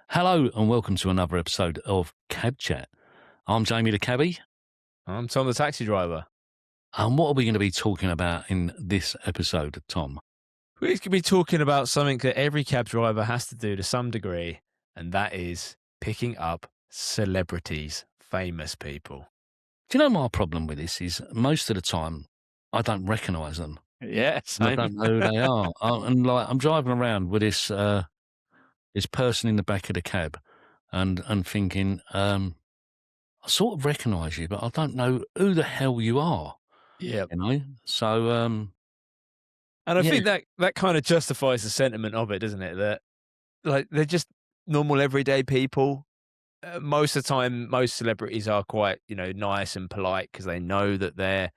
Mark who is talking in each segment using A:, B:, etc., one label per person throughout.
A: Hello and welcome to another episode of Cab Chat. I'm Jamie the Cabbie,
B: I'm Tom the taxi driver.
A: and what are we going to be talking about in this episode, Tom?
B: We could be talking about something that every cab driver has to do to some degree, and that is picking up celebrities, famous people.
A: Do you know my problem with this is most of the time I don't recognise them.
B: Yeah,
A: And I
B: same.
A: don't know who they are. And like I'm driving around with this person in the back of the cab and thinking, I sort of recognise you, but I don't know who the hell you are,
B: Yeah.
A: you know? So,
B: And I
A: yeah,
B: think that kind of justifies the sentiment of it, doesn't it? That like they're just normal everyday people. Most of the time, most celebrities are quite, nice and polite because they know that they're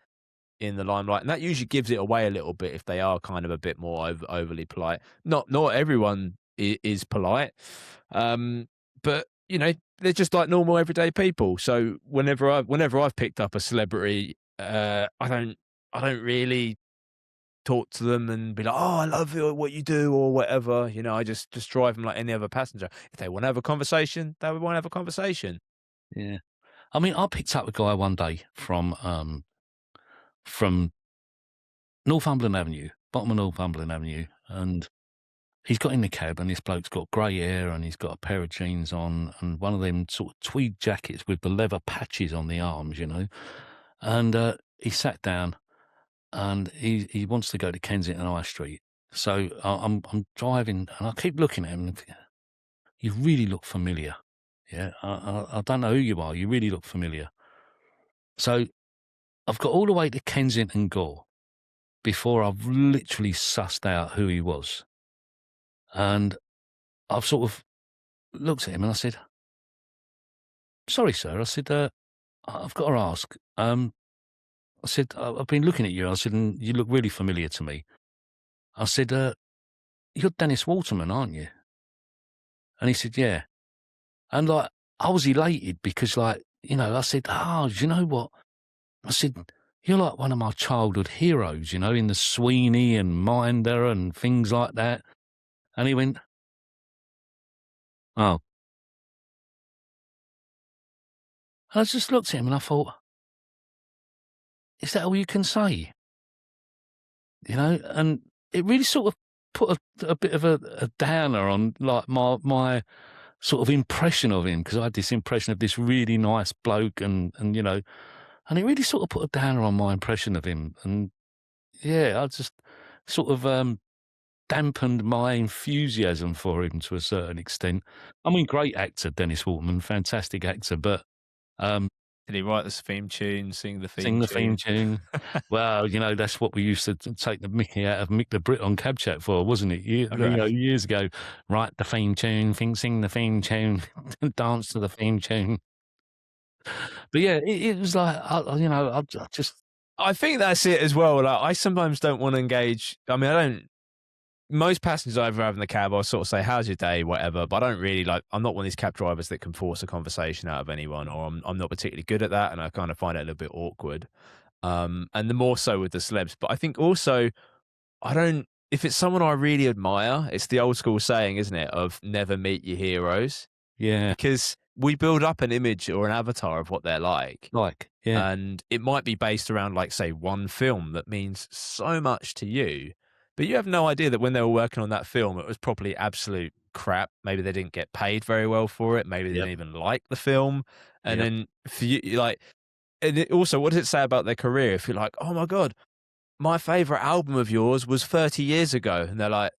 B: in the limelight, and that usually gives it away a little bit if they are kind of a bit more overly polite. Not everyone is polite, but they're just like normal everyday people. So whenever I've picked up a celebrity, I don't really talk to them and be like, oh, I love what you do or whatever. I just drive them like any other passenger. If they want to have a conversation, they want to have a conversation.
A: yeah. I mean, I picked up a guy one day from Northumberland Avenue, bottom of Northumberland Avenue, and he's got in the cab, and this bloke's got grey hair, and he's got a pair of jeans on, and one of them sort of tweed jackets with the leather patches on the arms, And he sat down, and he wants to go to Kensington High Street. So I'm driving, and I keep looking at him. And thinking, you really look familiar. Yeah, I don't know who you are. You really look familiar. So I've got all the way to Kensington Gore before I've literally sussed out who he was. And I've sort of looked at him and I said, sorry, sir. I said, I've got to ask. I said, I've been looking at you. I said, and you look really familiar to me. I said, you're Dennis Waterman, aren't you? And he said, yeah. And like, I was elated because I said, do you know what? I said, you're like one of my childhood heroes, in the Sweeney and Minder and things like that. And he went, oh. And I just looked at him and I thought, is that all you can say? And it really sort of put a bit of a downer on like my sort of impression of him, because I had this impression of this really nice bloke and it really sort of put a downer on my impression of him. And yeah, I just sort of dampened my enthusiasm for him to a certain extent. I mean, great actor, Dennis Waterman, fantastic actor, but
B: Did he write the theme tune, sing the theme
A: sing the theme
B: tune?
A: tune. Well, that's what we used to take the mickey out of Mick the Brit on Cab Chat for, wasn't it?
B: Okay.
A: Years ago. Write the theme tune, sing the theme tune, dance to the theme tune. But yeah, it was like, I just,
B: I think that's it as well. Like, I sometimes don't want to engage. I mean, I don't. Most passengers I ever have in the cab, I'll sort of say, "How's your day?" Whatever. But I don't really like. I'm not one of these cab drivers that can force a conversation out of anyone, or I'm not particularly good at that, and I kind of find it a little bit awkward. And the more so with the celebs. But I think also I don't. If it's someone I really admire, it's the old school saying, isn't it, of never meet your heroes,
A: yeah,
B: because we build up an image or an avatar of what they're like.
A: yeah,
B: And it might be based around, like, say, one film that means so much to you, but you have no idea that when they were working on that film, it was probably absolute crap. Maybe they didn't get paid very well for it. Maybe they
A: yep,
B: didn't even like the film. And
A: yep,
B: then for you, like, and it also, what does it say about their career? If you're like, oh my God, my favorite album of yours was 30 years ago. And they're like,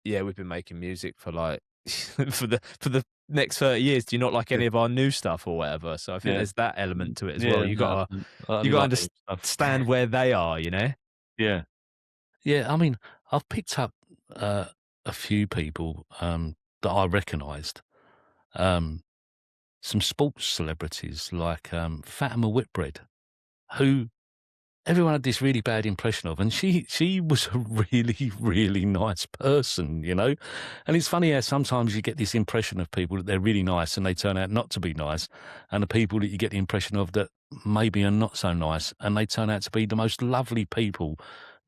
B: yeah, we've been making music for like, for the next 30 years. Do you not like
A: yeah,
B: any of our new stuff or whatever? So I think
A: yeah,
B: there's that element to it as well.
A: yeah, no, I
B: You
A: only
B: gotta
A: like the stuff.
B: understand where they are.
A: Yeah. Yeah, I mean, I've picked up a few people that I recognised. Um, some sports celebrities like Fatima Whitbread, who everyone had this really bad impression of, and she was a really, really nice person. And it's funny how sometimes you get this impression of people that they're really nice and they turn out not to be nice, and the people that you get the impression of that maybe are not so nice and they turn out to be the most lovely people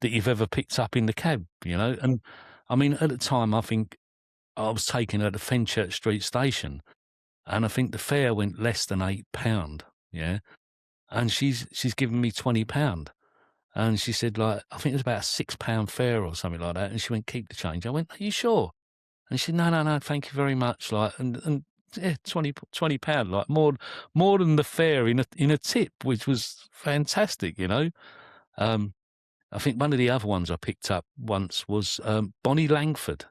A: that you've ever picked up in the cab. And I mean, at the time, I think I was taking her to Fenchurch Street Station, and I think the fare went less than £8, yeah? And she's given me £20. And she said, like, I think it was about a £6 fare or something like that, and she went, "Keep the change." I went, "Are you sure?" And she said, "No, no, no, thank you very much." Like, and yeah, £20, like more than the fare in a tip, which was fantastic, you know. Um, I think one of the other ones I picked up once was Bonnie Langford.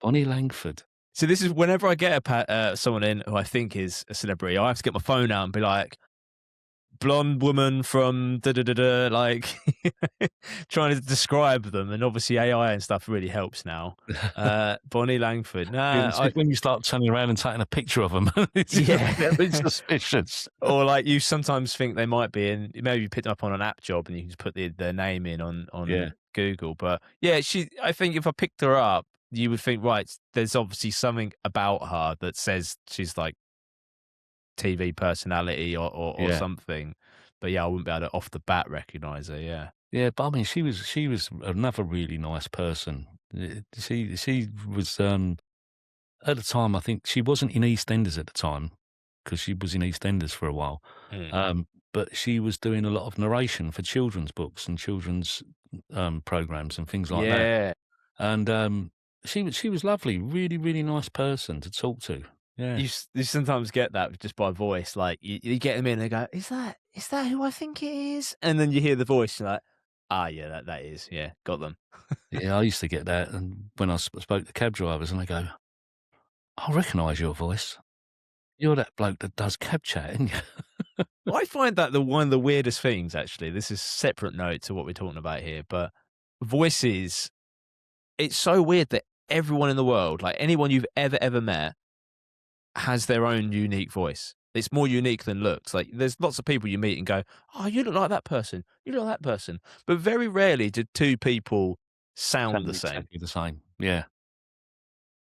A: Bonnie Langford.
B: So this is whenever I get someone in who I think is a celebrity, I have to get my phone out and be like, blonde woman from da da da da, like trying to describe them, and obviously AI and stuff really helps now. Bonnie Langford,
A: Yeah,
B: nah,
A: it's when you start turning around and taking a picture of them, it's
B: yeah.
A: very suspicious.
B: Or like you sometimes think they might be, and maybe you picked them up on an app job, and you can just put their name in
A: Yeah,
B: on Google. But yeah, I think if I picked her up, you would think, right, there's obviously something about her that says she's like TV personality or
A: yeah.
B: something. But yeah, I wouldn't be able to off the bat recognize her. Yeah.
A: Yeah, but I mean, she was another really nice person. She was, at the time, I think she wasn't in EastEnders at the time, because she was in EastEnders for a while.
B: Mm.
A: But she was doing a lot of narration for children's books and children's, programs and things like that.
B: Yeah.
A: And, she was lovely, really, really nice person to talk to. Yeah.
B: You sometimes get that just by voice. Like you get them in, and they go, is that who I think it is?" And then you hear the voice, and you're like, "Ah, yeah, that is. Yeah, got them."
A: Yeah, I used to get that, and when I spoke to cab drivers, and they go, "I recognise your voice. You're that bloke that does cab chat, aren't you?"
B: I find that one of the weirdest things, actually. This is separate note to what we're talking about here, but voices, it's so weird that everyone in the world, like anyone you've ever met, has their own unique voice. It's more unique than looks. Like there's lots of people you meet and go, "Oh, you look like that person. You look like that person." But very rarely do two people sound the
A: Sound
B: same.
A: exactly the same. Yeah.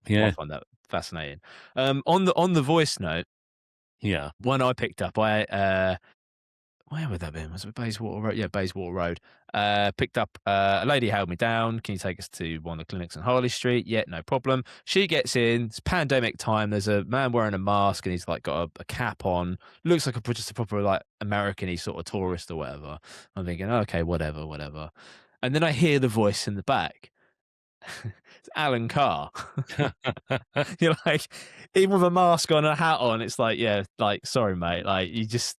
B: So I
A: Yeah.
B: find that fascinating. On the voice note,
A: Yeah.
B: one I picked up, where would that be? Was it Bayswater Road? Yeah, Bayswater Road. Picked up a lady held me down. "Can you take us to one of the clinics on Harley Street?" Yeah, no problem. She gets in. It's pandemic time. There's a man wearing a mask, and he's like got a cap on. Looks like just a proper like American-y sort of tourist or whatever. I'm thinking, okay, whatever, whatever. And then I hear the voice in the back. It's Alan Carr. You're like, even with a mask on and a hat on, it's like, yeah, like, sorry, mate. Like, you just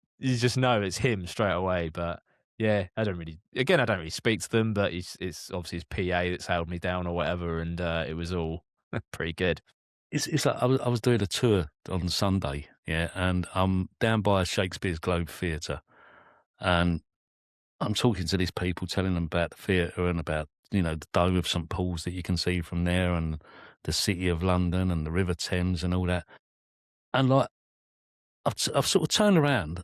B: know it's him straight away. But yeah, I don't really speak to them, but it's obviously his PA that's held me down or whatever, and it was all pretty good.
A: It's like I was doing a tour on Sunday, yeah, and I'm down by Shakespeare's Globe Theatre, and I'm talking to these people, telling them about the theatre and about, the Dome of St Paul's that you can see from there, and the City of London and the River Thames and all that. And, like, I've sort of turned around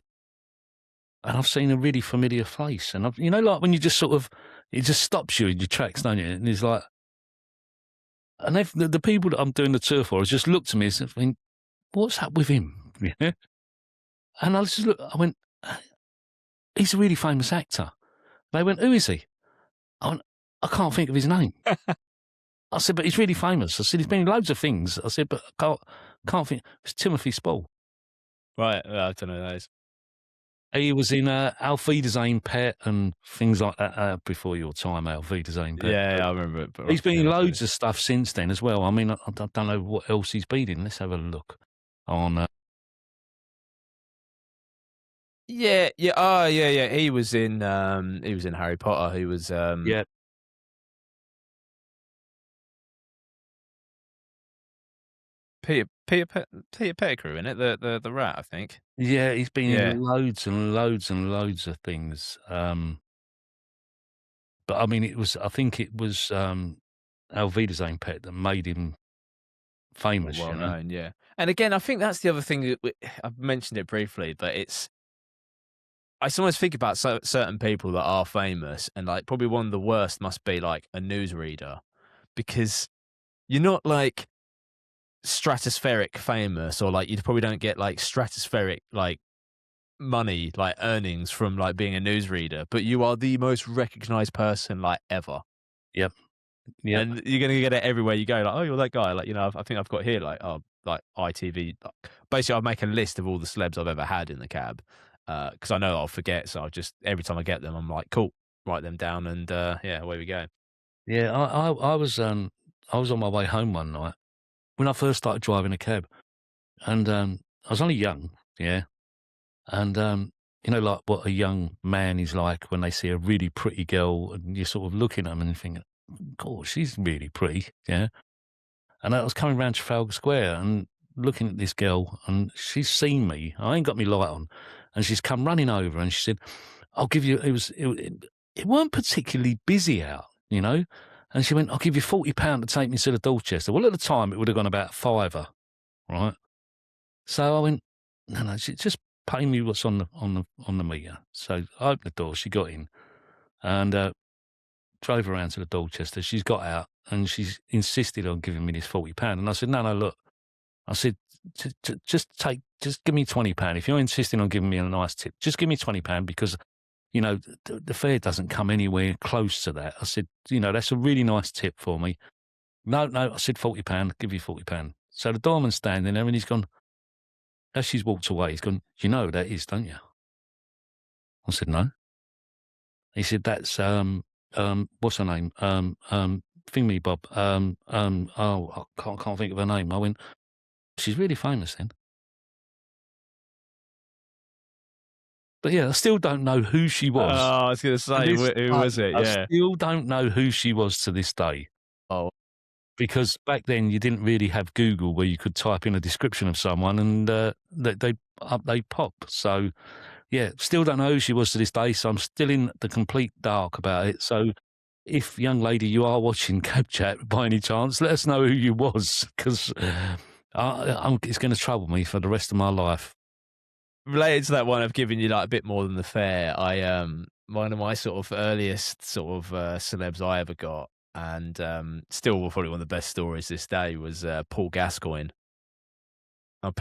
A: and I've seen a really familiar face, and like when you just sort of it just stops you in your tracks, don't you? And it's like, and the people that I'm doing the tour for has just looked at me and said, "What's up with him?" Yeah. And I just look, I went, "He's a really famous actor." They went, "Who is he?" I went, "I can't think of his name." I said, "But he's really famous." I said, "He's been in loads of things." I said, "But I can't think." It's Timothy Spall.
B: Right. I don't know who that is.
A: He was in Auf Wiedersehen, Pet, and things like that, before your time, Auf Wiedersehen, Pet.
B: Yeah, yeah, I remember it, but
A: He's been in
B: yeah,
A: loads of stuff since then as well. I mean, I don't know what else he's been in. Let's have a look on.
B: yeah, yeah. Oh, yeah, yeah. He was in Harry Potter. He was
A: Yeah,
B: Peter Pettigrew in it, the rat, I think.
A: yeah, he's been
B: Yeah.
A: in loads and loads and loads of things. But I mean, I think it was Auf Wiedersehen, Pet, that made him famous.
B: Well known, yeah. And again, I think that's the other thing that I've mentioned it briefly, but I sometimes think about certain people that are famous, and like probably one of the worst must be like a newsreader, because you're not like stratospheric famous, or like you probably don't get like stratospheric like money, like earnings from like being a newsreader, but you are the most recognized person like ever.
A: Yep. Yep.
B: And you're gonna get it everywhere you go, like, "Oh, you're that guy." Like, I think I've got here, like, oh, like ITV. Basically, I make a list of all the celebs I've ever had in the cab, because I know I'll forget. So I just every time I get them, I'm like, "Cool," write them down, and yeah, away we go.
A: Yeah, I was on my way home one night when I first started driving a cab, and I was only young, yeah, and like what a young man is like when they see a really pretty girl, and you're sort of looking at them and thinking, "God, she's really pretty," yeah. And I was coming round Trafalgar Square and looking at this girl, and she's seen me. I ain't got me light on, and she's come running over, and she said, "I'll give you." It weren't particularly busy out, And she went, "I'll give you £40 to take me to the Dorchester." Well, at the time, it would have gone about fiver, right? So I went, "No, no, just pay me what's on the meter." So I opened the door. She got in and drove around to the Dorchester. She's got out and she's insisted on giving me this £40. And I said, "No, no, look." I said, just give me £20. If you're insisting on giving me a nice tip, just give me £20 because, the fare doesn't come anywhere close to that. I said, that's a really nice tip for me. No, no, I said £40, give you £40. So the doorman's standing there and he's gone, as she's walked away, he's gone, "You know who that is, don't you?" I said, "No." He said, "That's, what's her name? Thingy Bob. Oh, I can't think of her name." I went, "She's really famous then." But yeah, I still don't know who she
B: Oh,
A: was.
B: I was gonna
A: To
B: say,
A: this
B: who was
A: day,
B: it?
A: I
B: Yeah.
A: still don't know who she was to this day.
B: Oh,
A: Because back then you didn't really have Google where you could type in a description of someone and they pop. So yeah, still don't know who she was to this day. So I'm still in the complete dark about it. So if, young lady, you are watching Cab Chat by any chance, let us know who you was because it's going to trouble me for the rest of my life.
B: related to that one, I've given you like a bit more than the fare. One of my sort of earliest sort of celebs I ever got, and still probably one of the best stories this day was Paul Gascoigne.
A: All right.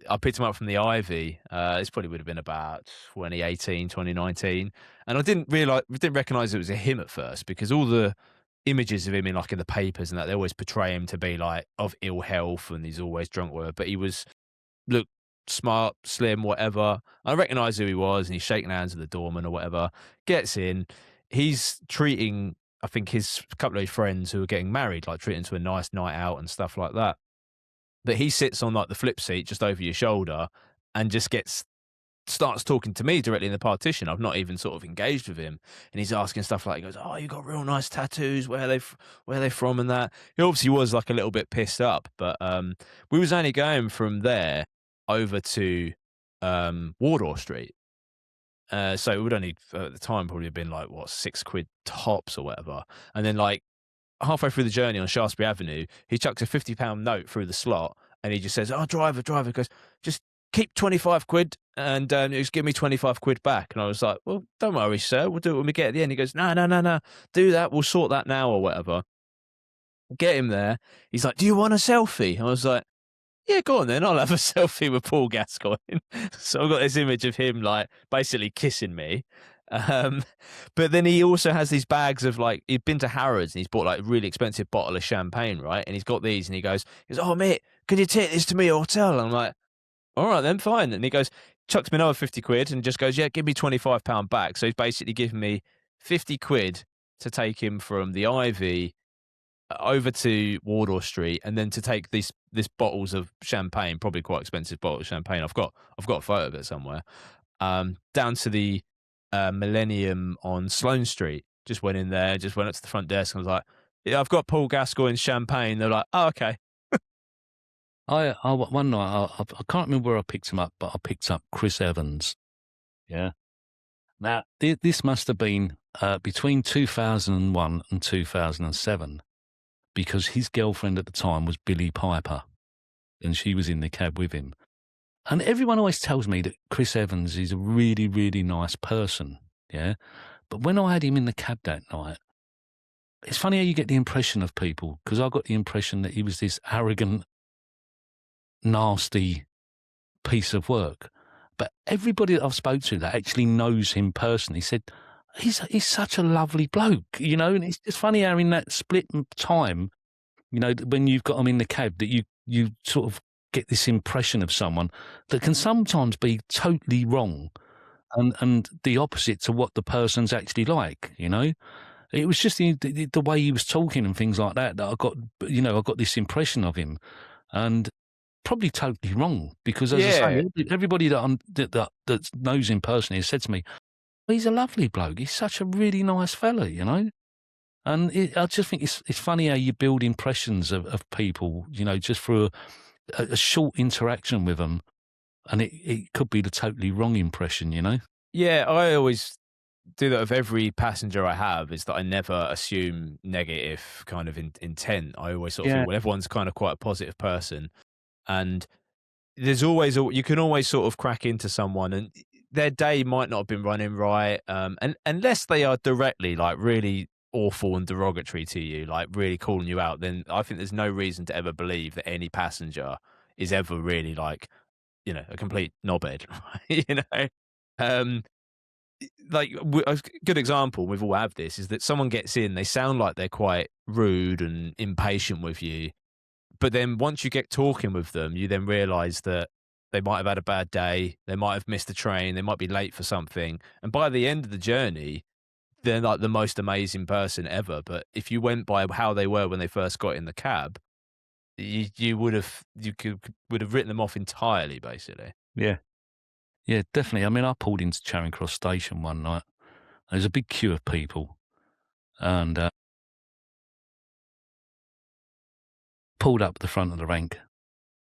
B: I picked him up from the Ivy. This probably would have been about 2018, 2019, and I didn't recognize it was a him at first because all the images of him in the papers and that they always portray him to be like of ill health and he's always drunk, whatever. But he was looked smart, slim, whatever. I recognise who he was, and he's shaking hands with the doorman or whatever. Gets in, he's treating, I think, his couple of his friends who are getting married, like treating to a nice night out and stuff like that. But he sits on like the flip seat just over your shoulder and just starts talking to me directly in the partition. I've not even sort of engaged with him, and he's asking stuff like, he goes, "Oh, you got real nice tattoos. Where are they from?" And that. He obviously was like a little bit pissed up, but we was only going from there over to Wardour Street. So it would only at the time probably have been like what £6 tops or whatever, and then like halfway through the journey on Shaftesbury Avenue, he chucks a £50 note through the slot, and he just says, "Oh, driver," goes, "Just keep 25 quid and just give me 25 quid back." And I was like, "Well, don't worry, sir. We'll do it when we get at the end." He goes, "No, no, no, no. Do that. We'll sort that now or whatever." Get him there. He's like, "Do you want a selfie?" I was like, "Yeah, go on then. I'll have a selfie with Paul Gascoigne." So I've got this image of him like basically kissing me. Um, but then he also has these bags of like he'd been to Harrods and he's bought like a really expensive bottle of champagne, right? And he's got these and he goes, "Oh mate, can you take this to me hotel?" And I'm like, "All right then, fine." And he goes, chucks me another 50 quid and just goes, "Yeah, give me £25 back." So he's basically giving me 50 quid to take him from the Ivy over to Wardour Street, and then to take this bottles of champagne, probably quite expensive bottle of champagne. I've got a photo of it somewhere. Down to the Millennium on Sloane Street. Just went in there, just went up to the front desk and was like, "Yeah, I've got Paul Gascoigne's champagne." They're like, "Oh, okay."
A: One night, I can't remember where I picked him up, but I picked up Chris Evans. Yeah. Now, this must have been between 2001 and 2007 because his girlfriend at the time was Billie Piper and she was in the cab with him. And everyone always tells me that Chris Evans is a really, really nice person. Yeah. But when I had him in the cab that night, it's funny how you get the impression of people because I got the impression that he was this arrogant, nasty piece of work. But everybody that I've spoke to that actually knows him personally said, he's such a lovely bloke, you know, and it's just funny how in that split time, you know, when you've got them in the cab, that you sort of get this impression of someone that can sometimes be totally wrong and the opposite to what the person's actually like, you know? It was just the way he was talking and things like that I got, you know, I got this impression of him, and probably totally wrong because, as I
B: Yeah.
A: say, everybody that knows him personally has said to me, "He's a lovely bloke. He's such a really nice fella," you know? And I just think it's funny how you build impressions of people, you know, just through a short interaction with them, and it could be the totally wrong impression, you know?
B: Yeah, I always do that with every passenger I have, is that I never assume negative kind of intent. I always sort of
A: Yeah.
B: think, well, everyone's kind of quite a positive person. And there's always, you can always sort of crack into someone and their day might not have been running right. And unless they are directly like really awful and derogatory to you, like really calling you out, then I think there's no reason to ever believe that any passenger is ever really like, you know, a complete knobhead, you know? Um, like a good example, we've all have this, is that someone gets in, they sound like they're quite rude and impatient with you, but then once you get talking with them, you then realize that they might have had a bad day, they might have missed the train, they might be late for something, and by the end of the journey, they're like the most amazing person ever. But if you went by how they were when they first got in the cab, you would have written them off entirely, basically.
A: Yeah. Yeah, definitely. I mean, I pulled into Charing Cross Station one night. There's a big queue of people, and pulled up the front of the rank.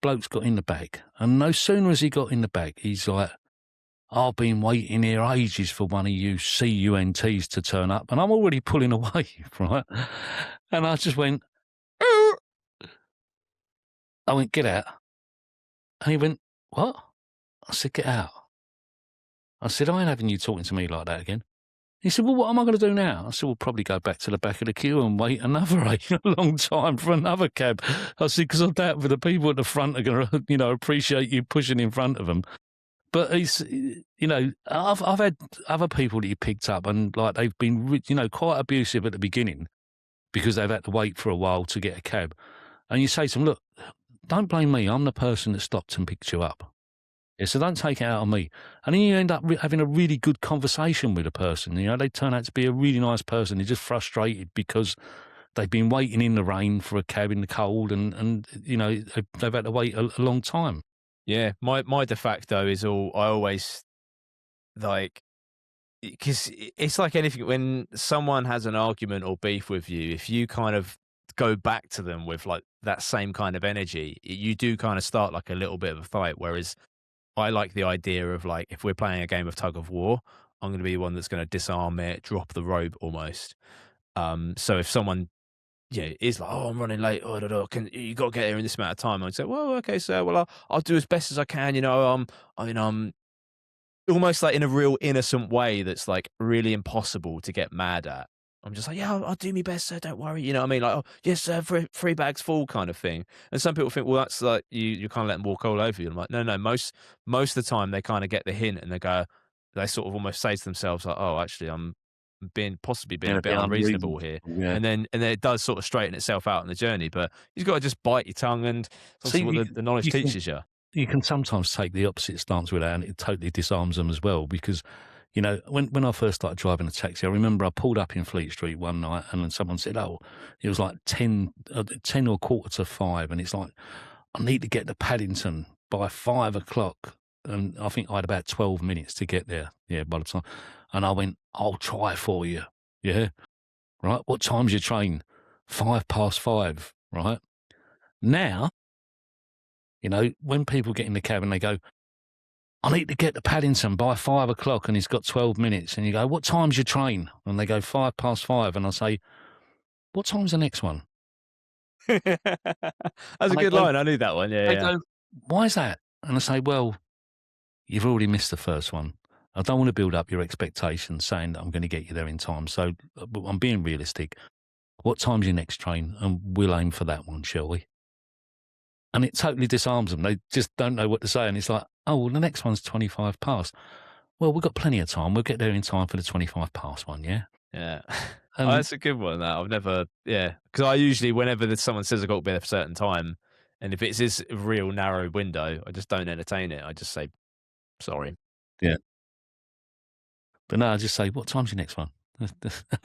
A: Bloke's got in the back, and no sooner has he got in the back, he's like, "I've been waiting here ages for one of you CUNTs to turn up," and I'm already pulling away, right? And I just went, "Er." I went, "Get out." And he went, "What?" I said, "Get out." I said, "I ain't having you talking to me like that again." He said, "Well, what am I going to do now?" I said, "We'll probably go back to the back of the queue and wait another a long time for another cab." I said, "Because I doubt the people at the front are going to, you know, appreciate you pushing in front of them." But he's, you know, I've had other people that he picked up and like they've been, you know, quite abusive at the beginning because they've had to wait for a while to get a cab. And you say to them, "Look, don't blame me. I'm the person that stopped and picked you up. Yeah, so don't take it out on me." And then you end up having a really good conversation with a person. You know, they turn out to be a really nice person. They're just frustrated because they've been waiting in the rain for a cab in the cold and you know, they've had to wait a long time.
B: Yeah, my de facto is all I always like, because it's like anything when someone has an argument or beef with you, if you kind of go back to them with like that same kind of energy, you do kind of start like a little bit of a fight. Whereas I like the idea of like, if we're playing a game of tug of war, I'm going to be the one that's going to disarm it, drop the rope almost. So if someone, yeah, is like, "Oh, I'm running late. Oh, da, da, can you got to get here in this amount of time?" I'd say, "Well, okay, sir. Well, I'll do as best as I can. You know, I'm almost like in a real innocent way that's like really impossible to get mad at. I'm just like, "Yeah, I'll do my best, sir. Don't worry." You know what I mean? Like, "Oh, yes, sir, three bags full," kind of thing. And some people think, well, that's like you kind of let them walk all over you. I'm like, no, no. Most of the time, they kind of get the hint and they sort of almost say to themselves, like, "Oh, actually, I'm possibly being
A: And
B: a
A: a
B: bit
A: bit
B: unreasonable
A: unreasonable.
B: here."
A: Yeah.
B: And then it does sort of straighten itself out in the journey. But you've got to just bite your tongue, and it's
A: So
B: obviously what the knowledge
A: you can
B: teaches you.
A: you can sometimes take the opposite stance with that, and it totally disarms them as well. Because, you know, when I first started driving a taxi, I remember I pulled up in Fleet Street one night, and then someone said, "Oh," it was like 10 or quarter to 5, and it's like, "I need to get to Paddington by 5 o'clock." And I think I had about 12 minutes to get there. Yeah, by the time, and I went, "I'll try for you." Yeah, right. "What time's your train?" 5 past 5. Right now, you know, when people get in the cab and they go, "I need to get to Paddington by 5 o'clock," and he's got 12 minutes, and you go, "What time's your train?" And they go, 5 past 5, and I say, "What time's the next one?"
B: That's a
A: And they
B: good
A: go,
B: line. I knew that one. Yeah,
A: they
B: yeah.
A: go, "Why is that?" And I say, "Well, you've already missed the first one. I don't want to build up your expectations saying that I'm going to get you there in time. So I'm being realistic. What time's your next train? And we'll aim for that one, shall we?" And it totally disarms them. They just don't know what to say. And it's like, "Oh, well, the next one's 25 past. Well, we've got plenty of time. We'll get there in time for the 25 past one, yeah?
B: Yeah. Oh,
A: And
B: that's a good one, that. I've never because I usually whenever there's someone says I've got to be there for a certain time, and if it's this real narrow window, I just don't entertain it. I just say, "Sorry."
A: yeah. But no, I just say, "What time's your next one?" And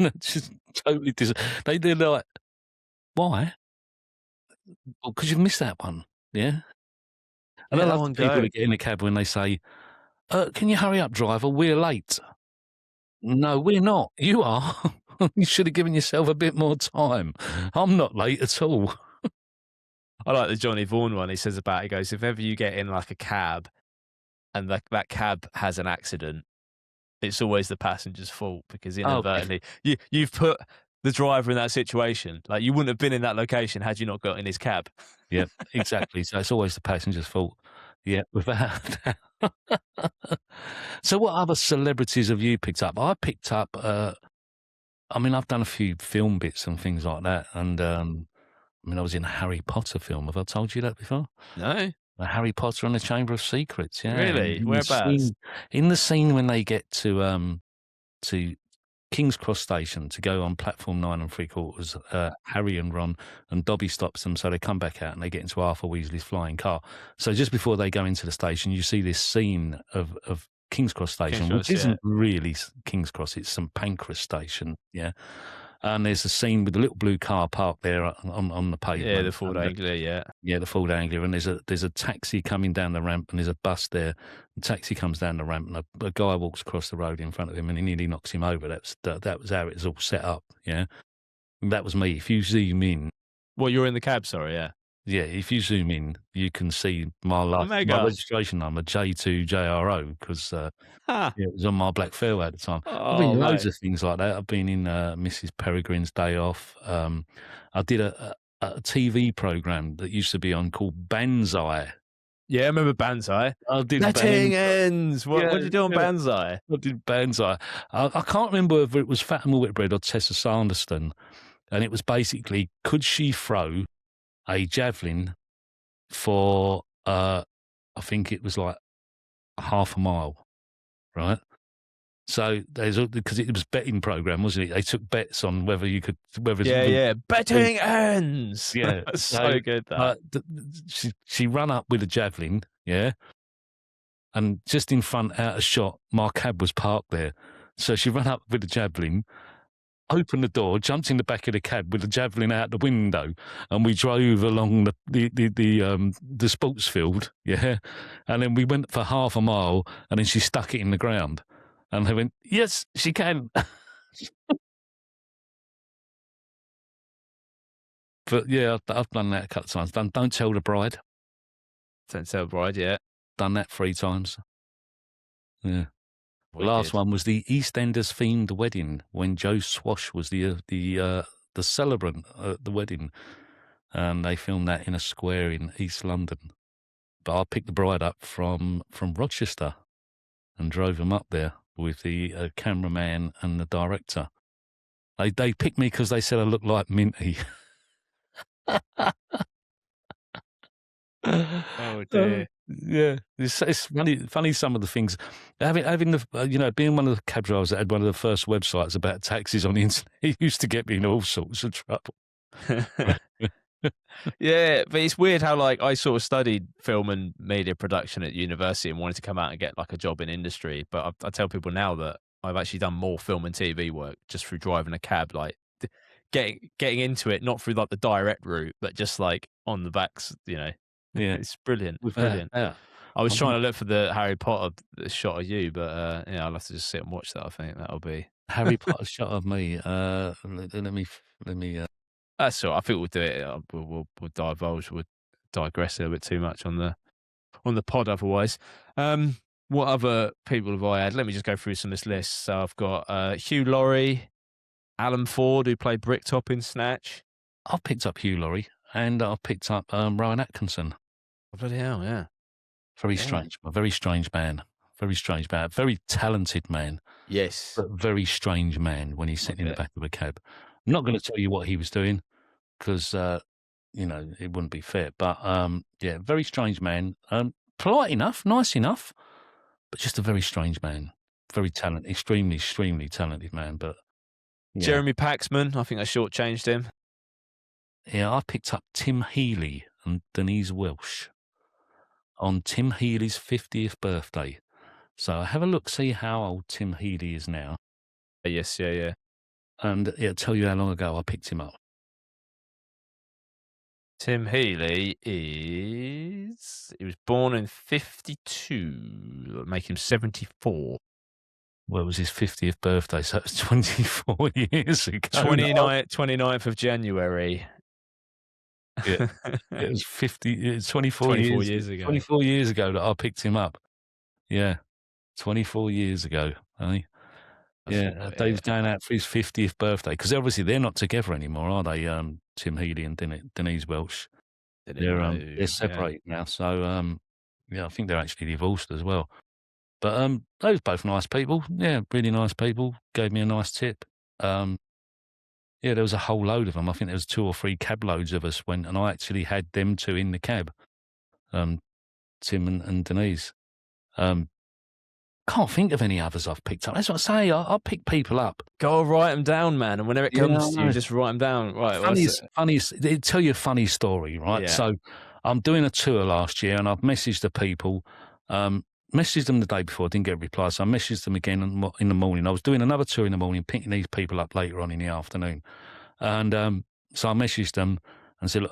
A: it's just totally they're like, "Why?" "Well, 'cause you've missed that one." Yeah? And I
B: Let that
A: love
B: one
A: the people
B: go.
A: that get in the cab when they say, can you hurry up, driver? We're late." "No, we're not. You are. You should have given yourself a bit more time. I'm not late at all."
B: I like the Johnny Vaughan one he says about he goes, "If ever you get in, like, a cab and that cab has an accident, it's always the passenger's fault because
A: Oh,
B: inadvertently you've put the driver in that situation. Like, you wouldn't have been in that location had you not got in his cab."
A: yeah, exactly. So it's always the passenger's fault. Yeah, without a doubt. So what other celebrities have you picked up? I picked up, I mean, I've done a few film bits and things like that, and, I mean, I was in a Harry Potter film. Have I told you that before?
B: No?
A: Harry Potter and the Chamber of Secrets, yeah, and
B: Really? Whereabouts?
A: in the scene when they get to King's Cross Station to go on platform 9 and 3/4, Harry and Ron, and Dobby stops them, so they come back out and they get into Arthur Weasley's flying car. So just before they go into the station, you see this scene of King's Cross
B: King's
A: Station, which
B: Cross, yeah.
A: isn't really King's Cross, it's St Pancras Station, yeah? And there's a scene with the little blue car parked there on the
B: Yeah, the
A: pavement,
B: Ford
A: and
B: Anglia, yeah.
A: yeah, the Ford Anglia, and there's a taxi coming down the ramp, and there's a bus there. The taxi comes down the ramp, and a guy walks across the road in front of him, and he nearly knocks him over. That was how it was all set up. Yeah, and that was me. If you zoom in,
B: Well, you're in the cab, sorry, yeah.
A: yeah, if you zoom in, you can see
B: Oh,
A: my
B: mega.
A: registration number J2JRO because
B: Ha!
A: yeah, it was on my black Phil at the time. I've been
B: Oh,
A: in loads
B: mate.
A: of things like that. I've been in Mrs. Peregrine's Day Off. I did a TV program that used to be on called Banzai.
B: Yeah, I remember Banzai.
A: I did
B: Letting
A: Banzai.
B: ends. What
A: Yeah,
B: did you do on
A: yeah.
B: Banzai?
A: I did Banzai. I can't remember whether it was Fatima Whitbread or Tessa Sanderson, and it was basically, could she throw a javelin for, I think it was like half a mile, right? So because it was betting program, wasn't it? They took bets on whether you could, whether
B: Yeah,
A: the,
B: yeah. Betting ends.
A: yeah.
B: That's
A: So
B: so good, that.
A: she ran up with a javelin, yeah, and just in front, out of shot, my cab was parked there. So she ran up with the javelin, opened the door, jumped in the back of the cab with the javelin out the window, and we drove along the sports field, yeah. And then we went for half a mile, and then she stuck it in the ground, and they went, "Yes, she can." But yeah, I've done that a couple of times. Done Don't Tell the Bride.
B: Don't Tell Bride, yeah.
A: Done that 3 times. Yeah. The last
B: Wicked.
A: one was the EastEnders themed wedding when Joe Swash was the celebrant at the wedding, and they filmed that in a square in East London. But I picked the bride up from Rochester and drove them up there with the cameraman and the director. They picked me because they said I looked like Minty.
B: Oh, dear.
A: Yeah, it's funny some of the things. Having the being one of the cab drivers that had one of the first websites about taxis on the internet, it used to get me in all sorts of trouble.
B: Yeah, but it's weird how, like, I sort of studied film and media production at university and wanted to come out and get, like, a job in industry, but I tell people now that I've actually done more film and TV work just through driving a cab, like, getting into it, not through, like, the direct route, but just, like, on the backs, you know?
A: Yeah,
B: It's brilliant,
A: without
B: brilliant.
A: a doubt.
B: I was
A: I
B: trying
A: mean,
B: to look for the Harry Potter shot of you, but, yeah, I'll have to just sit and watch that, I think. That'll be
A: Harry Potter shot of me. Let me.
B: that's all right. I think we'll do it. We'll divulge. We'll digress a little bit too much on the pod otherwise. What other people have I had? Let me just go through some of this list. So I've got Hugh Laurie, Alan Ford, who played Bricktop in Snatch.
A: I've picked up Hugh Laurie and I've picked up Rowan Atkinson.
B: Oh, bloody hell, yeah.
A: Very
B: Yeah.
A: strange, a very strange man. Very strange man. Very talented man,
B: Yes.
A: but very strange man when he's
B: I
A: sitting in the
B: bet.
A: back of a cab. I'm not going to tell you what he was doing because it wouldn't be fair. But yeah, very strange man. Polite enough, nice enough, but just a very strange man. very talented, extremely talented man. But yeah,
B: Jeremy Paxman, I think I shortchanged him.
A: yeah, I picked up Tim Healy and Denise Welsh on Tim Healy's 50th birthday. So have a look, see how old Tim Healy is now,
B: Yes, yeah.
A: and it'll tell you how long ago I picked him up.
B: Tim Healy he was born in 52, make him 74.
A: Well, it was his 50th birthday, so it was 24 years ago.
B: 29th of January.
A: Yeah. It was 24
B: 24
A: years,
B: years ago.
A: 24 years ago that I picked him up. Yeah, 24 years ago, eh? Yeah, Dave's going out for his 50th birthday, because obviously they're not together anymore, are they? Tim Healy and Denise Welsh. They're separated now, so yeah, I think they're actually divorced as well. But they was both nice people. Yeah, really nice people. Gave me a nice tip. Yeah, there was a whole load of them. I think there was 2 or 3 cab loads of us went, and I actually had them 2 in the cab, Tim and Denise. Can't think of any others I've picked up. That's what I say. I pick people up.
B: Go write them down, man. And whenever it comes to you, just write them down. Right.
A: It'll tell you a funny story, right?
B: Yeah.
A: So I'm doing a tour last year, and I've messaged the people, messaged them the day before, didn't get a reply. So I messaged them again in the morning. I was doing another tour in the morning, picking these people up later on in the afternoon. And so I messaged them and said,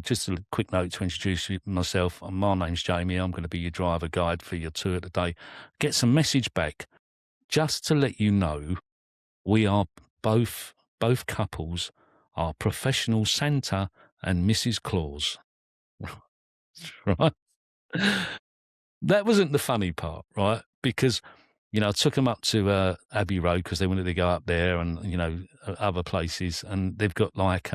A: just a quick note to introduce myself. My name's Jamie. I'm going to be your driver guide for your tour today. Get some message back just to let you know we are both couples are professional Santa and Mrs. Claus. Right? That wasn't the funny part, right? Because, I took them up to Abbey Road because they wanted to go up there and, other places. And they've got like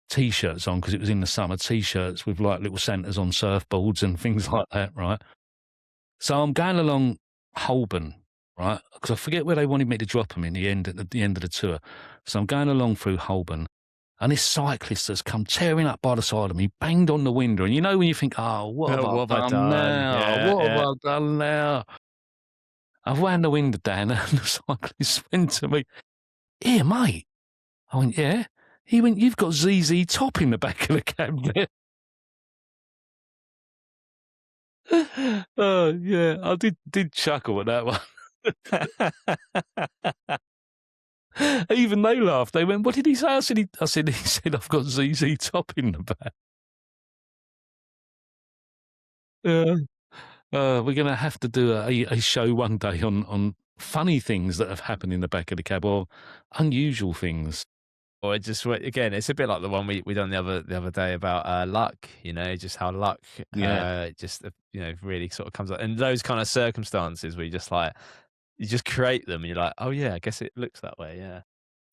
A: T-shirts on because it was in the summer, T-shirts with like little Santas on surfboards and things like that, right? So I'm going along Holborn, right? Because I forget where they wanted me to drop them at the end of the tour. So I'm going along through Holborn, and this cyclist has come tearing up by the side of me, banged on the window. And when you think, oh, what have I done now?
B: Yeah,
A: what have I done now? I've wound the window down, and the cyclist went to me, "Here, mate." I went, "Yeah." He went, "You've got ZZ Top in the back of the cab there." Oh, yeah, I did chuckle at that one. Even they laughed. They went, "What did he say?" I said, he said, "I've got ZZ Top in the back." Yeah. We're going to have to do a show one day on funny things that have happened in the back of the cab, or unusual things.
B: Or again, it's a bit like the one we done the other day about luck, just how luck really sort of comes up. And those kind of circumstances where you just create them and you're like, oh yeah, I guess it looks that way, yeah.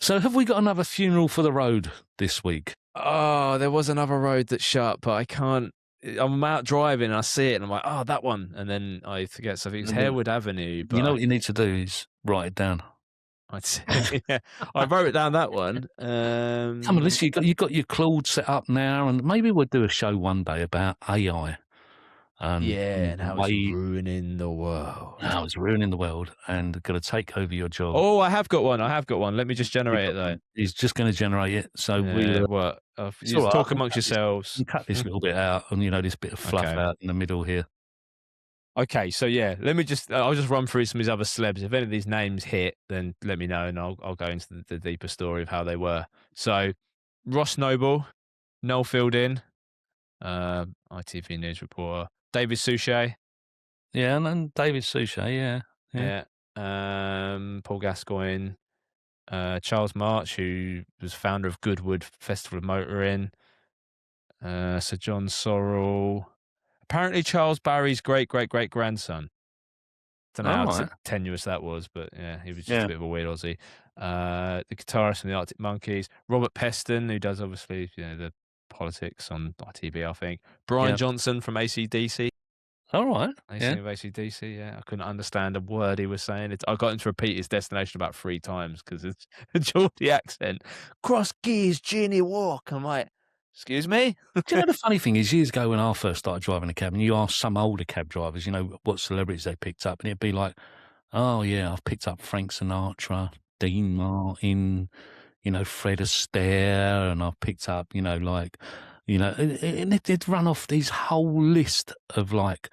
A: So have we got another funeral for the road this week?
B: Oh, there was another road that shut, but I can't. I'm out driving and I see it and I'm like, oh, that one. And then I forget. So I think it's Harewood Avenue. But
A: you know what you need to do is write it down.
B: Yeah, I wrote it down, that one.
A: Come on, listen, you've got your Claude set up now, and maybe we'll do a show one day about AI.
B: And how it's ruining the world.
A: How it's ruining the world and going to take over your job.
B: Oh, I have got one. Let me just generate it, though.
A: He's just going to generate it. So
B: what? You just talk amongst yourselves.
A: Cut this little bit out, and this bit of fluff out in the middle here.
B: Okay, so yeah, I'll just run through some of these other celebs. If any of these names hit, then let me know, and I'll go into the deeper story of how they were. So, Ross Noble, Noel Fielding, ITV News reporter, David Suchet.
A: Yeah, and David Suchet, yeah.
B: Paul Gascoigne, Charles March, who was founder of Goodwood Festival of Motoring, Sir John Sorrell. Apparently, Charles Barry's great-great-great-grandson. Don't know how tenuous that was, but yeah, he was just a bit of a weird Aussie. The guitarist from the Arctic Monkeys, Robert Peston, who does obviously the politics on ITV, I think. Brian Johnson from AC/DC.
A: All right.
B: AC/DC, yeah. I couldn't understand a word he was saying. I got him to repeat his destination about 3 times because it's a Geordie accent. Cross Keys, Genie Walk. I'm like, excuse me?
A: Do you know the funny thing is, years ago when I first started driving a cab, and you ask some older cab drivers, what celebrities they picked up, and it'd be like Oh, yeah, I've picked up Frank Sinatra, Dean Martin, Fred Astaire, and I've picked up, like, and they'd run off these whole list of, like,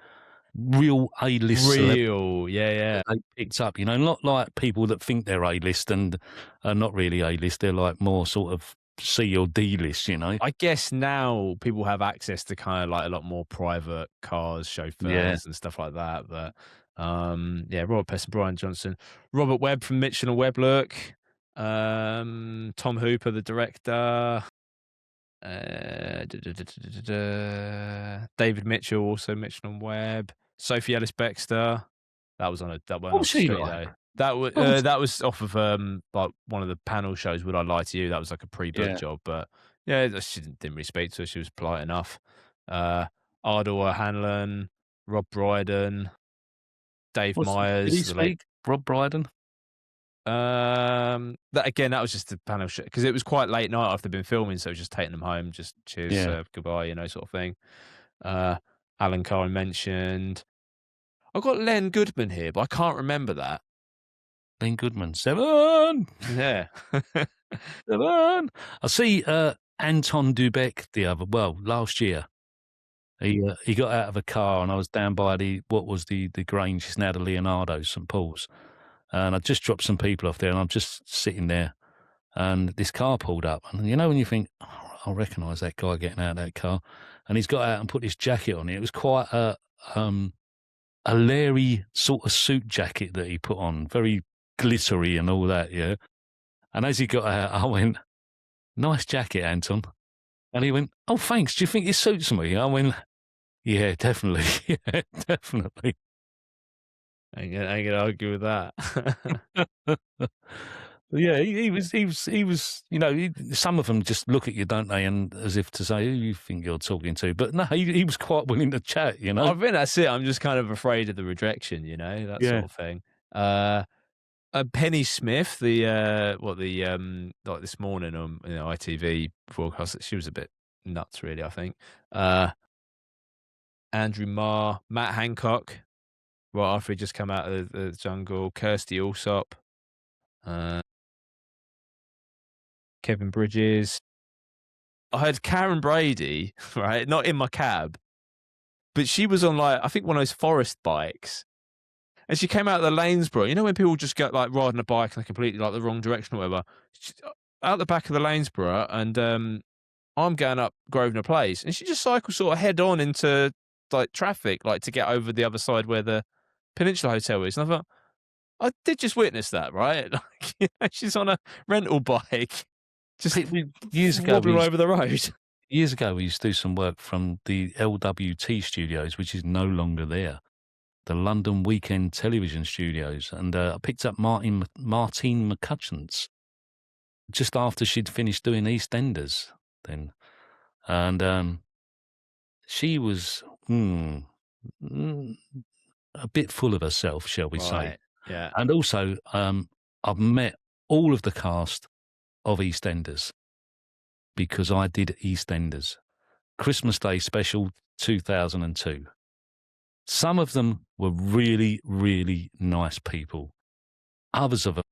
A: real A-list celebrities
B: Real, yeah, yeah.
A: that they picked up, not like people that think they're A-list and are not really A-list. They're, like, more sort of C or D-list,
B: I guess now people have access to kind of like a lot more private cars,
A: Yeah.
B: chauffeurs, and stuff like that. But yeah, Robert Peston, Brian Johnson, Robert Webb from Mitchell and Webb, look, Tom Hooper, the director, David Mitchell, also Mitchell and Webb, Sophie Ellis Bextor. That went
A: What
B: off
A: was she
B: street
A: like?
B: though.
A: What was
B: That was off of like one of the panel shows. Would I Lie to You? That was like a pre-booked
A: Yeah.
B: job, but yeah, she didn't really speak to her. She was polite enough. Uh, Ardor Hanlon, Rob Brydon, Dave
A: Did he
B: Myers, the late.
A: speak? Rob Brydon?
B: That again, that was just a panel show because it was quite late night after they'd been filming, so it was just taking them home, just cheers,
A: Yeah.
B: goodbye, sort of thing. Uh, Alan Carr I mentioned. I've got Len Goodman here, but I can't remember that.
A: Ben Goodman. 7!
B: Yeah.
A: 7! I see, Anton Dubek last year. He got out of a car, and I was down by the Grange, it's now the Leonardo, St Paul's, and I just dropped some people off there, and I'm just sitting there, and this car pulled up, and when you think, "Oh, I recognise that guy getting out of that car," and he's got out and put his jacket on. It was quite a Larry sort of suit jacket that he put on, very glittery and all that, yeah. And as he got out, I went, "Nice jacket, Anton." And he went, "Oh, thanks. Do you think it suits me?" I went, "Yeah, definitely. Yeah, definitely."
B: I ain't gonna argue with that.
A: Yeah, he was. Some of them just look at you, don't they, and as if to say, "Who you think you're talking to?" But no, he was quite willing to chat.
B: I think that's it. I'm just kind of afraid of the rejection, that
A: Yeah,
B: sort of thing. Uh, Penny Smith, the like this morning on ITV broadcast, she was a bit nuts, really. I think. Andrew Marr, Matt Hancock, right after he just come out of the jungle, Kirsty Allsop, uh, Kevin Bridges. I heard Karen Brady, right? Not in my cab, but she was on like I think one of those forest bikes. And she came out of the Lanesborough. You know when people just go like riding a bike in a completely like the wrong direction or whatever. She's out the back of the Lanesborough, and I'm going up Grosvenor Place, and she just cycles sort of head on into like traffic, like to get over the other side where the Peninsula Hotel is. And I thought, I did just witness that, right? Like, she's on a rental bike, just
A: years ago
B: wobbling over the road.
A: years ago we used to do some work from the LWT studios, which is no longer there. The London Weekend Television Studios, and I picked up Martine McCutcheon's just after she'd finished doing EastEnders then, and she was a bit full of herself, shall we say.
B: Right. Yeah.
A: And also, I've met all of the cast of EastEnders because I did EastEnders. Christmas Day Special 2002. Some of them were really, really nice people. Others of them,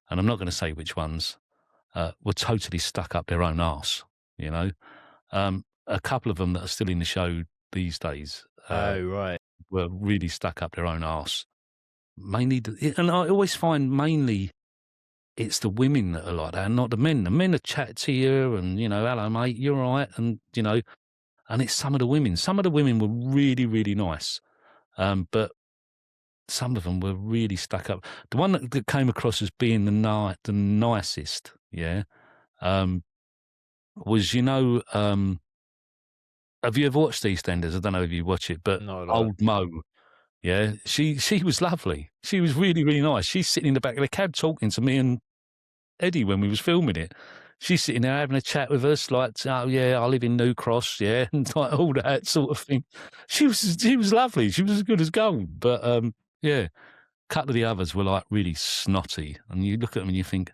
A: and I'm not going to say which ones, were totally stuck up their own arse, you know. A couple of them that are still in the show these days
B: Oh, right.
A: were really stuck up their own arse. Mainly, and I always find mainly it's the women that are like that, and not the men. The men are chat to you and, "Hello, mate, you're all right," and, and it's some of the women. Some of the women were really, really nice, but some of them were really stuck up. The one that came across as being the nicest, yeah, was, have you ever watched EastEnders? I don't know if you watch it, but
B: Not a lot.
A: old Mo, yeah, she was lovely. She was really, really nice. She's sitting in the back of the cab talking to me and Eddie when we was filming it. She's sitting there having a chat with us, like, "Oh yeah, I live in New Cross, yeah," and like all that sort of thing. She was lovely. She was as good as gold. But yeah, a couple of the others were like really snotty, and you look at them and you think,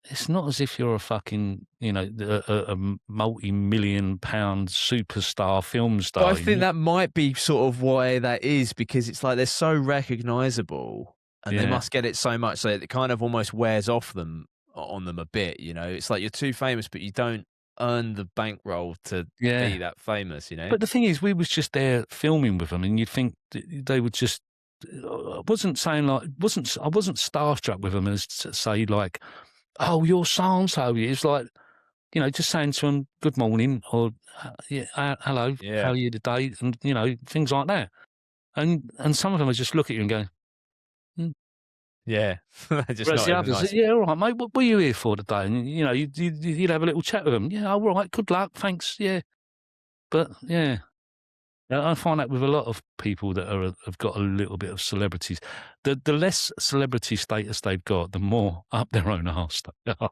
A: it's not as if you're a fucking, a multi-million-pound superstar film
B: But I
A: star.
B: think that might be sort of why that is, because it's like they're so recognizable and they
A: Yeah,
B: must get it so much so it kind of almost wears off them on them a bit, you know? It's like you're too famous, but you don't earn the bankroll to
A: yeah.
B: be that famous, you know?
A: But the thing is, we was just there filming with them, and you'd think they would just. I wasn't saying like I wasn't starstruck with them as to say like, oh, you're so and so. It's like, just saying to them good morning or yeah, hello, how
B: Yeah.
A: are you today, and things like that. And some of them would just look at you and go. "Hmm."
B: Yeah. They're just
A: Whereas
B: not
A: the
B: even
A: others,
B: nice.
A: yeah, all right, mate. What were you here for today? And you'd have a little chat with them. Yeah, all right, good luck, thanks. Yeah, but yeah. I find that with a lot of people that have got a little bit of celebrities, the less celebrity status they've got, the more up their own arse they are.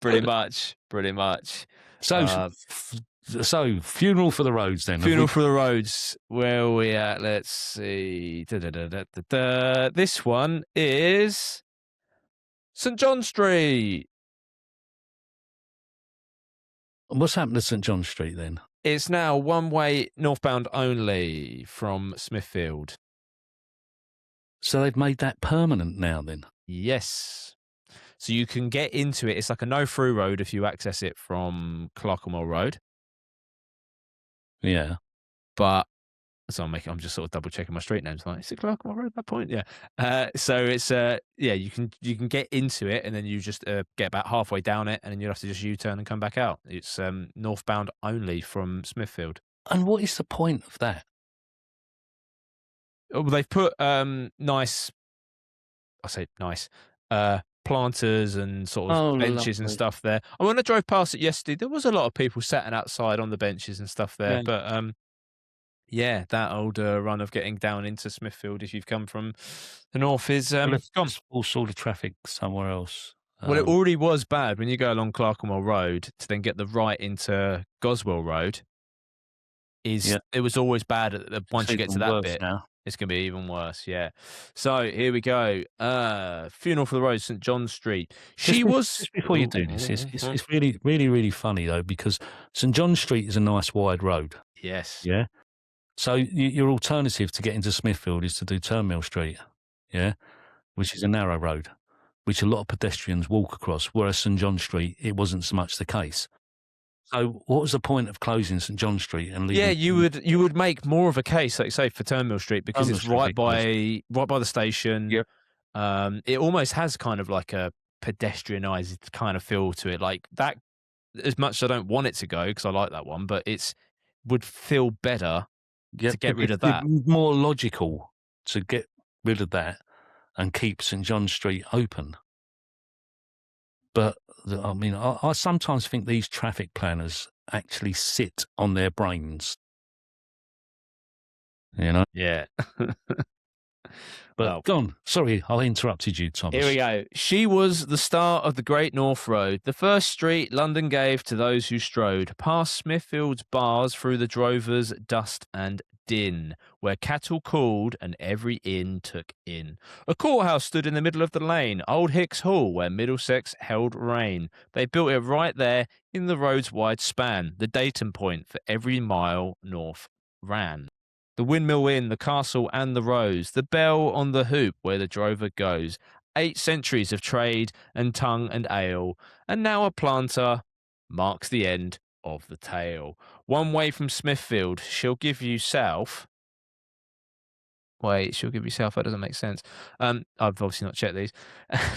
B: Pretty much. Pretty much.
A: So,
B: Uh,
A: so funeral for the roads. Then have
B: Funeral
A: we?
B: for the Roads. Where are we at? Let's see. Da-da-da-da-da-da. This one is St. John Street.
A: What's happened to St John Street then?
B: It's now one way northbound only from Smithfield.
A: So they've made that permanent now. Then,
B: Yes. So you can get into it. It's like a no-through road if you access it from Clerkenwell Road.
A: yeah.
B: But so I'm just sort of double checking my street names. Like, is it Clerkenwell Road at that point? Yeah. So it's yeah, you can get into it and then you just get about halfway down it and then you'll have to just U-turn and come back out. It's northbound only from Smithfield.
A: And what is the point of that?
B: Oh, well, they've put nice, I say nice, planters and sort of
A: Oh,
B: benches and
A: lovely.
B: stuff there. And when I drove past it yesterday, there was a lot of people sitting outside on the benches and stuff there.
A: Yeah.
B: But yeah, that old run of getting down into Smithfield if you've come from the north is
A: Well,
B: gone.
A: let's all sort of traffic somewhere else.
B: Well, it already was bad when you go along Clerkenwell Road to then get the right into Goswell Road.
A: Yeah,
B: It was always bad once
A: it's
B: you get to
A: even
B: that
A: worse
B: bit.
A: now.
B: It's going to be even worse, yeah. So here we go. Funeral for the Road, St John Street. She was.
A: Just before you do this, it's really, really, really funny though, because St John Street is a nice wide road.
B: Yes.
A: Yeah. So your alternative to get into Smithfield is to do Turnmill Street. Yeah. Which is a narrow road, which a lot of pedestrians walk across. Whereas St John Street, it wasn't so much the case. So what was the point of closing St John Street and
B: Yeah,
A: leaving
B: you would make more of a case, like say, for Turnmill Street because
A: Turnmill
B: it's
A: Street
B: right
A: be closed?
B: by the station.
A: Yep.
B: It almost has kind of like a pedestrianised kind of feel to it, like that. As much as I don't want it to go because I like that one, but it's would feel better
A: Yep.
B: to get rid of
A: It'd
B: that.
A: be more logical to get rid of that and keep St John Street open. But I mean, I sometimes think these traffic planners actually sit on their brains.
B: Yeah.
A: But
B: Well,
A: go on. Sorry, I interrupted you, Thomas.
B: here we go. She was the start of the Great North Road, the first street London gave to those who strode past Smithfield's bars through the drovers' dust and din, where cattle called and every inn took in. A courthouse stood in the middle of the lane, Old Hicks Hall, where Middlesex held reign. They built it right there in the road's wide span, the datum point for every mile north ran. The Windmill Inn, the Castle and the Rose, the bell on the hoop where the drover goes. 8 centuries of trade and tongue and ale, and now a planter marks the end of the tale. One way from Smithfield, she'll give you south. Wait, she'll give you south. That doesn't make sense. I've obviously not checked these,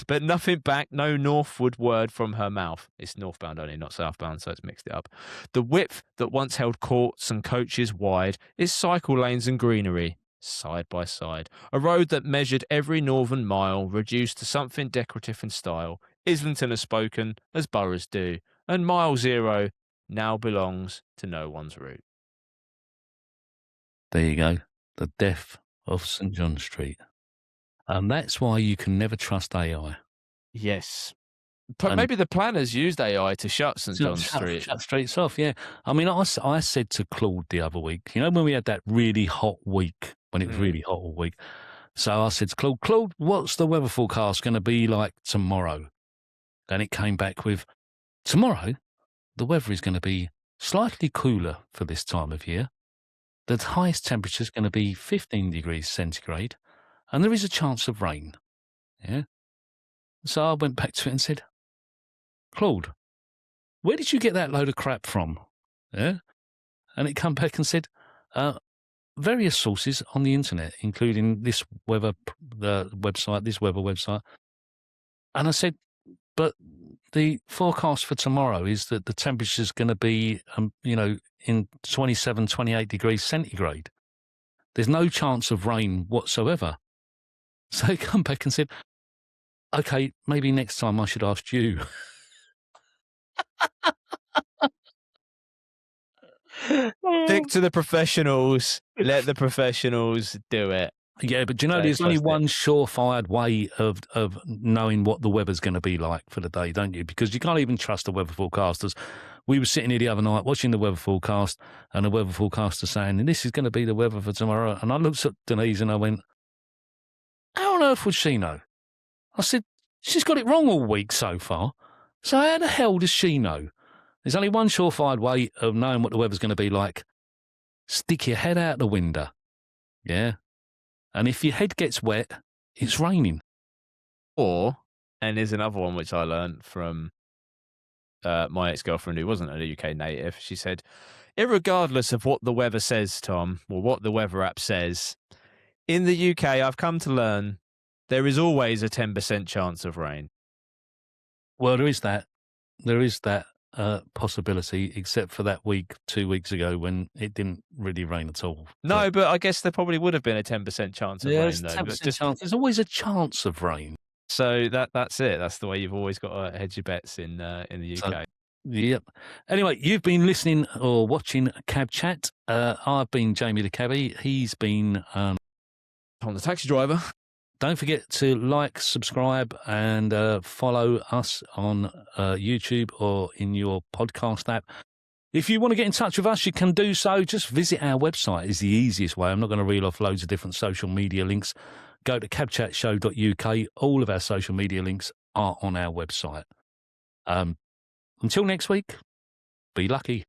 B: but nothing back. No northward word from her mouth. It's northbound only, not southbound, so it's mixed it up. The width that once held courts and coaches wide is cycle lanes and greenery, side by side. A road that measured every northern mile, reduced to something decorative in style. Islington has spoken, as boroughs do, and mile zero now belongs to no one's route.
A: There you go. The death of St John Street. And that's why you can never trust AI.
B: Yes.
A: And
B: Maybe the planners used AI to shut St John Street.
A: Shut streets off, yeah. I mean, I said to Claude the other week, when we had that really hot week, when it was really hot all week. So I said to Claude, what's the weather forecast going to be like tomorrow? And it came back with, tomorrow, the weather is going to be slightly cooler for this time of year. The highest temperature is going to be 15 degrees centigrade, and there is a chance of rain. Yeah. So I went back to it and said, Claude, where did you get that load of crap from? Yeah. And it come back and said, various sources on the internet, including this weather website, this weather website. And I said, but the forecast for tomorrow is that the temperature is going to be, in 27, 28 degrees centigrade. There's no chance of rain whatsoever. So he come back and said, okay, maybe next time I should ask you.
B: Stick to the professionals. Let the professionals do it.
A: Yeah, but do you know, there's only one surefire way of knowing what the weather's going to be like for the day, don't you? Because you can't even trust the weather forecasters. We were sitting here the other night watching the weather forecast, and the weather forecaster saying, and this is going to be the weather for tomorrow. And I looked at Denise and I went, how on earth would she know? I said, she's got it wrong all week so far. So how the hell does she know? There's only one surefire way of knowing what the weather's going to be like. Stick your head out the window. Yeah. And if your head gets wet, it's raining.
B: Or, and there's another one which I learned from my ex-girlfriend who wasn't a UK native. She said, irregardless of what the weather says, Tom, or what the weather app says, in the UK, I've come to learn there is always a 10% chance of rain.
A: Well, there is that. There is that possibility, except for that week, 2 weeks ago, when it didn't really rain at all.
B: No, but I guess there probably would have been a 10% chance of rain,
A: there's
B: though.
A: 10% chance. There's always a chance of rain.
B: So that's it. That's the way you've always got to hedge your bets in the UK.
A: So, yep. Anyway, you've been listening or watching Cab Chat. I've been Jamie the Cabbie. He's been
B: Tom the taxi driver.
A: Don't forget to like, subscribe, and follow us on YouTube or in your podcast app. If you want to get in touch with us, you can do so. Just visit our website is the easiest way. I'm not going to reel off loads of different social media links. Go to cabchatshow.uk. All of our social media links are on our website. Until next week, be lucky.